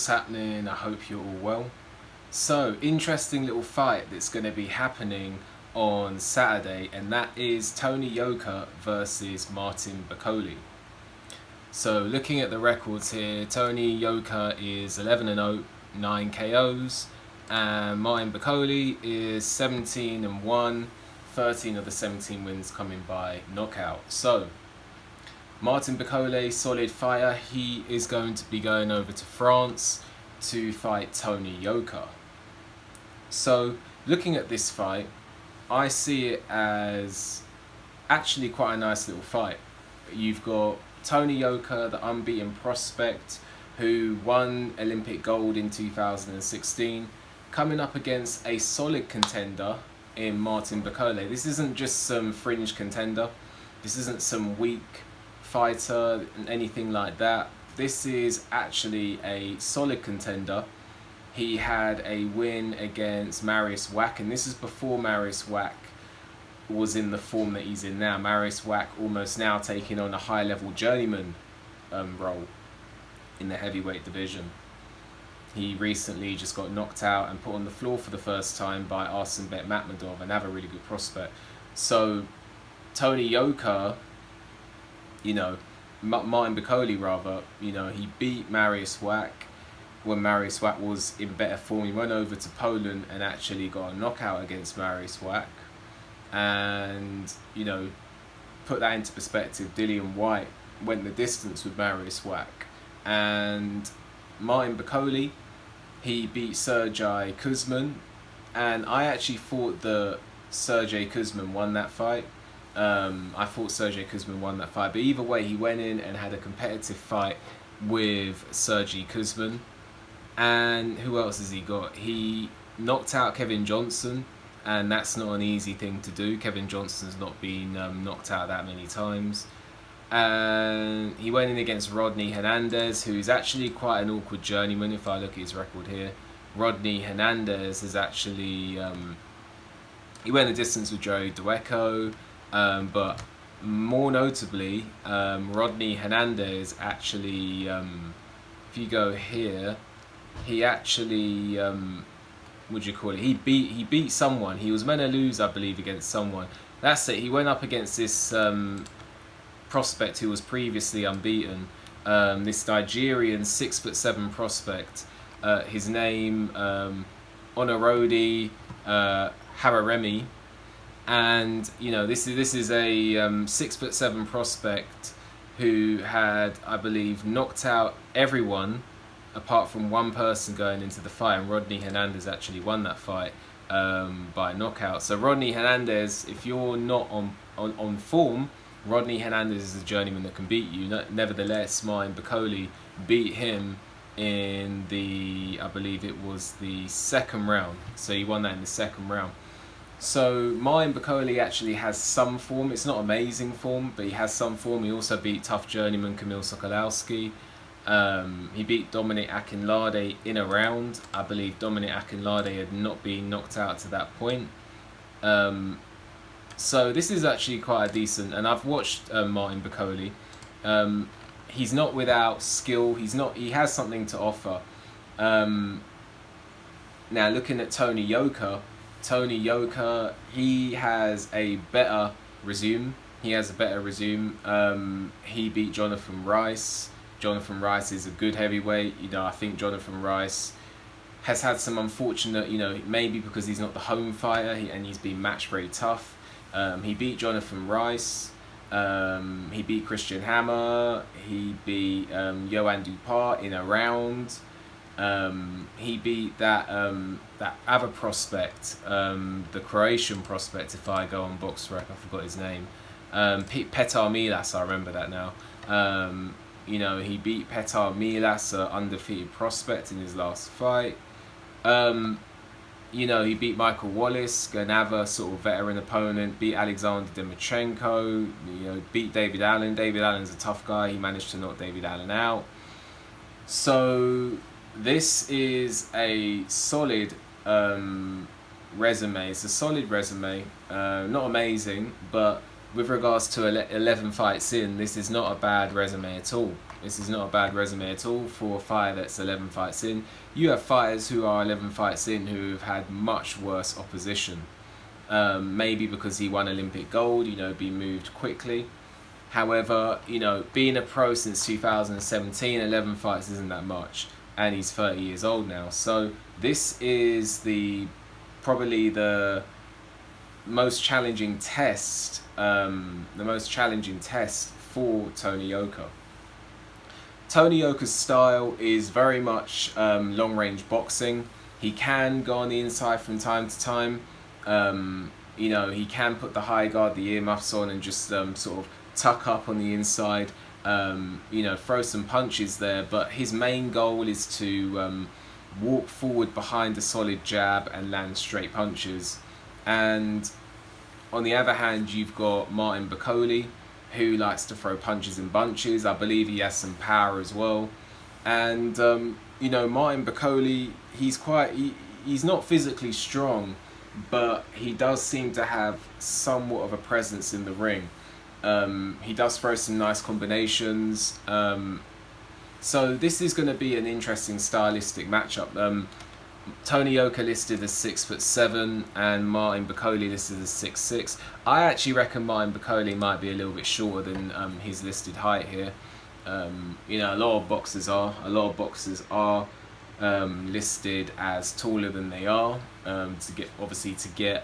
what's happening? I hope you're all well. So, interesting little fight that's going to be happening on Saturday, and that is Tony Yoka versus Martin Bakole. So, looking at the records here, Tony Yoka is 11-0, 9 KOs, and Martin Bakole is 17-1, 13 of the 17 wins coming by knockout. So, Martin Bakole, solid fighter. He is going to be going over to France to fight Tony Yoka. So, looking at this fight, I see it as actually quite a nice little fight. You've got Tony Yoka, the unbeaten prospect, who won Olympic gold in 2016, coming up against a solid contender in Martin Bakole. This isn't just some fringe contender. This isn't some weak fighter and anything like that. This is actually a solid contender. He had a win against Marius Wack, and this is before Marius Wack was in the form that he's in now. Marius Wack almost now taking on a high-level journeyman role in the heavyweight division. He recently just got knocked out and put on the floor for the first time by Arsenbek Makhmudov, another really good prospect. So Tony Yoka, Martin Bakole rather, he beat Marius Wack when Marius Wack was in better form. He went over to Poland and actually got a knockout against Marius Wack. And, put that into perspective, Dillian Whyte went the distance with Marius Wack. And Martin Bakole, he beat Sergey Kuzmin. And I actually thought that Sergey Kuzmin won that fight. I thought Sergey Kuzmin won that fight, but either way, he went in and had a competitive fight with Sergey Kuzmin. And who else has he got? He knocked out Kevin Johnson, and that's not an easy thing to do. Kevin Johnson's not been knocked out that many times. And he went in against Rodney Hernandez, who is actually quite an awkward journeyman if I look at his record here. Rodney Hernandez is actually... he went the distance with Joe Dueco. But more notably, Rodney Hernandez actually, if you go here, he actually, he beat someone. He was meant to lose, I believe, against someone. That's it. He went up against this prospect who was previously unbeaten. This Nigerian 6'7" prospect. His name, Onorodi Hararemi. And this is a 6'7" prospect who had, I believe, knocked out everyone apart from one person going into the fight, and Rodney Hernandez actually won that fight by knockout. So Rodney Hernandez, if you're not on form, Rodney Hernandez is a journeyman that can beat you. Nevertheless, Martin Bakole beat him in I believe it was the second round. So he won that in the second round. So Martin Bakole actually has some form. It's not amazing form, but he has some form. He also beat tough journeyman Kamil Sokolowski. He beat Dominic Akinlade in a round. I believe Dominic Akinlade had not been knocked out to that point. So this is actually quite a decent, and I've watched Martin Bakole. He's not without skill. He has something to offer. Now looking at Tony Yoka, he has a better resume. He beat Jonathan Rice. Jonathan Rice is a good heavyweight. I think Jonathan Rice has had some unfortunate, maybe because he's not the home fighter and he's been matched very tough. He beat Jonathan Rice. He beat Christian Hammer. He beat Johan Dupart in a round. He beat that other prospect, the Croatian prospect, if I go on BoxRec, I forgot his name. Petar Milas, I remember that now. He beat Petar Milas, an undefeated prospect, in his last fight. He beat Michael Wallace, another sort of veteran opponent, beat Alexander Dimachenko, beat David Allen. David Allen's a tough guy. He managed to knock David Allen out. So this is a solid resume. It's a solid resume. Not amazing, but with regards to 11 fights in, this is not a bad resume at all. This is not a bad resume at all for a fighter that's 11 fights in. You have fighters who are 11 fights in who have had much worse opposition. Maybe because he won Olympic gold, being moved quickly. However, being a pro since 2017, 11 fights isn't that much, and he's 30 years old now. So this is probably the most challenging test, for Tony Yoka. Tony Yoka's style is very much long-range boxing. He can go on the inside from time to time. He can put the high guard, the earmuffs on, and just sort of tuck up on the inside. Throw some punches there. But his main goal is to walk forward behind a solid jab and land straight punches. And on the other hand, you've got Martin Bakole, who likes to throw punches in bunches. I believe he has some power as well. And Martin Bakole, he's not physically strong, but he does seem to have somewhat of a presence in the ring. He does throw some nice combinations. So this is going to be an interesting stylistic matchup. Tony Yoka listed as 6'7", and Martin Bakole listed as 6'6". I actually reckon Martin Bakole might be a little bit shorter than his listed height here. A lot of boxers are listed as taller than they are, to get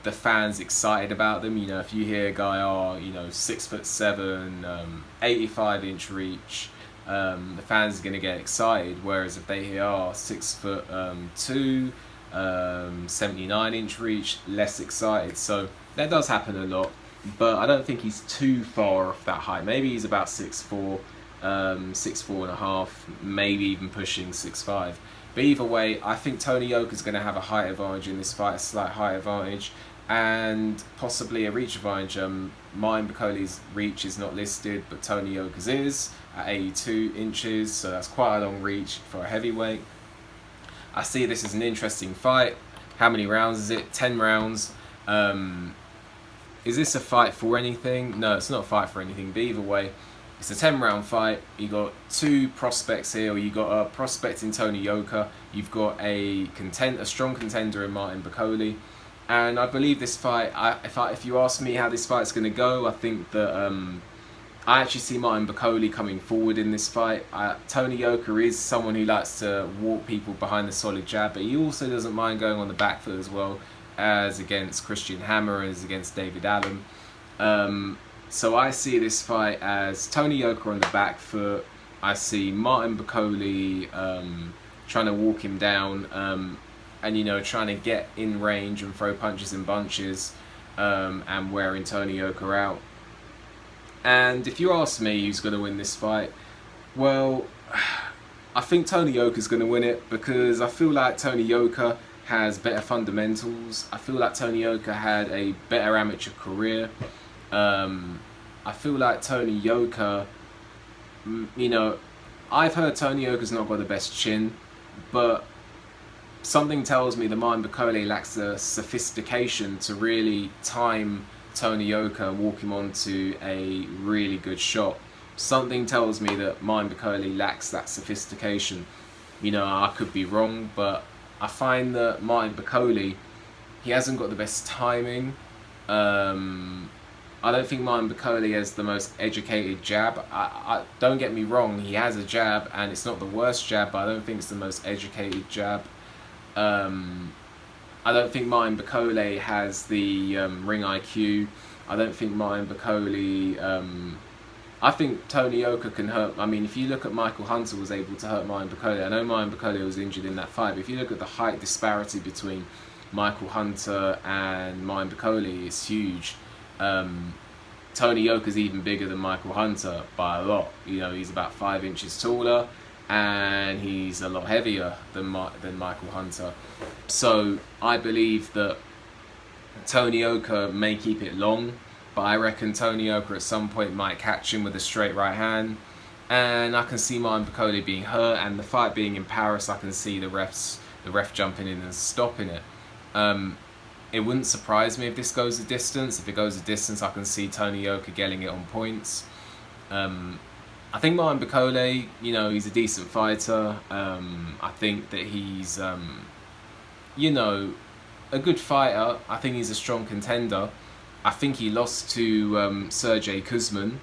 the fans excited about them. If you hear a guy 6'7", 85-inch reach, the fans are going to get excited. Whereas if they hear 6'2", 79-inch reach, less excited. So that does happen a lot, but I don't think he's too far off that height. Maybe he's about 6'4", 6'4.5", maybe even pushing 6'5". But either way, I think Tony Yoka is going to have a height advantage in this fight, a slight height advantage, and possibly a reach advantage. Martin Bakole's reach is not listed, but Tony Yoka's is at 82 inches, so that's quite a long reach for a heavyweight. I see this as an interesting fight. How many rounds is it? 10 rounds. Is this a fight for anything? No, it's not a fight for anything, but either way, it's a 10-round fight. You got two prospects here, or you got a prospect in Tony Yoka. You've got a strong contender in Martin Bakole. And I believe this fight, if you ask me how this fight's going to go, I think that I actually see Martin Bakole coming forward in this fight. Tony Yoka is someone who likes to walk people behind the solid jab, but he also doesn't mind going on the back foot as well, as against Christian Hammer, as against David Allen. So I see this fight as Tony Yoka on the back foot. I see Martin Bakole trying to walk him down, and trying to get in range and throw punches in bunches, and wearing Tony Yoka out. And if you ask me who's going to win this fight, well, I think Tony Yoka's going to win it, because I feel like Tony Yoka has better fundamentals. I feel like Tony Yoka had a better amateur career. I feel like Tony Yoka, I've heard Tony Yoka's not got the best chin, but something tells me that Martin Bakole lacks the sophistication to really time Tony Yoka and walk him onto a really good shot. Something tells me that Martin Bakole lacks that sophistication. I could be wrong, but I find that Martin Bakole, he hasn't got the best timing. I don't think Martin Bakole has the most educated jab. I don't get me wrong, he has a jab, and it's not the worst jab, but I don't think it's the most educated jab. I don't think Martin Bakole has the ring IQ. I don't think Martin Bakole... I think Tony Yoka can hurt... if you look at Michael Hunter was able to hurt Martin Bakole. I know Martin Bakole was injured in that fight, but if you look at the height disparity between Michael Hunter and Martin Bakole, it's huge. Tony Yoka's even bigger than Michael Hunter by a lot. He's about 5 inches taller, and he's a lot heavier than Michael Hunter. So I believe that Tony Yoka may keep it long, but I reckon Tony Yoka at some point might catch him with a straight right hand. And I can see Martin Bakole being hurt, and the fight being in Paris, I can see the ref jumping in and stopping it. It wouldn't surprise me if this goes a distance. If it goes a distance, I can see Tony Yoka getting it on points. I think Martin Bakole, you know, he's a decent fighter. I think that he's, you know, a good fighter. I think he's a strong contender. I think he lost to Sergey Kuzman.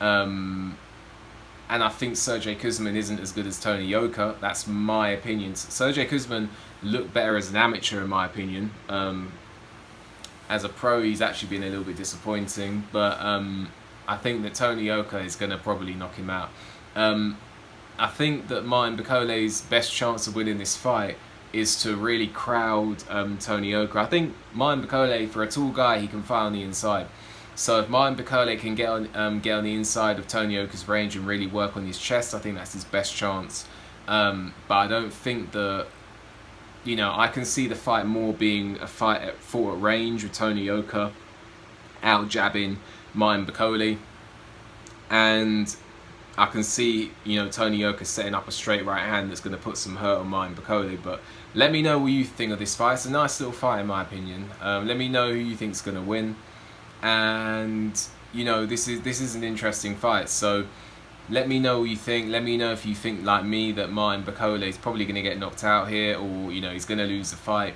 And I think Sergey Kuzman isn't as good as Tony Yoka. That's my opinion. Sergey Kuzman looked better as an amateur, in my opinion. As a pro, he's actually been a little bit disappointing. But I think that Tony Yoka is going to probably knock him out. I think that Martin Bakole's best chance of winning this fight is to really crowd Tony Yoka. I think Martin Bakole, for a tall guy, he can fight on the inside. So if Martin Bakole can get on the inside of Tony Yoka's range and really work on his chest, I think that's his best chance. But I don't think that, you know, I can see the fight more being a fight fought at range with Tony Yoka out jabbing Martin Bakole, and I can see, you know, Tony Yoka setting up a straight right hand that's going to put some hurt on Martin Bakole. But let me know what you think of this fight. It's a nice little fight in my opinion. Let me know who you think's going to win. And you know, this is an interesting fight, so let me know what you think. Let me know if you think like me that Martin Bakole is probably going to get knocked out here, or you know, he's going to lose the fight.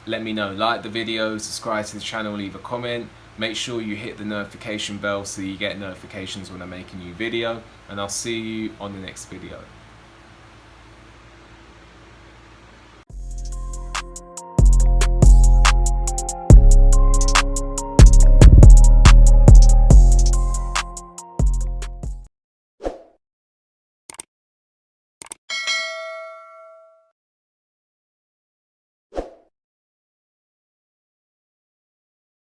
Let me know. Like the video, subscribe to the channel, leave a comment. Make sure you hit the notification bell so you get notifications when I make a new video, and I'll see you on the next video.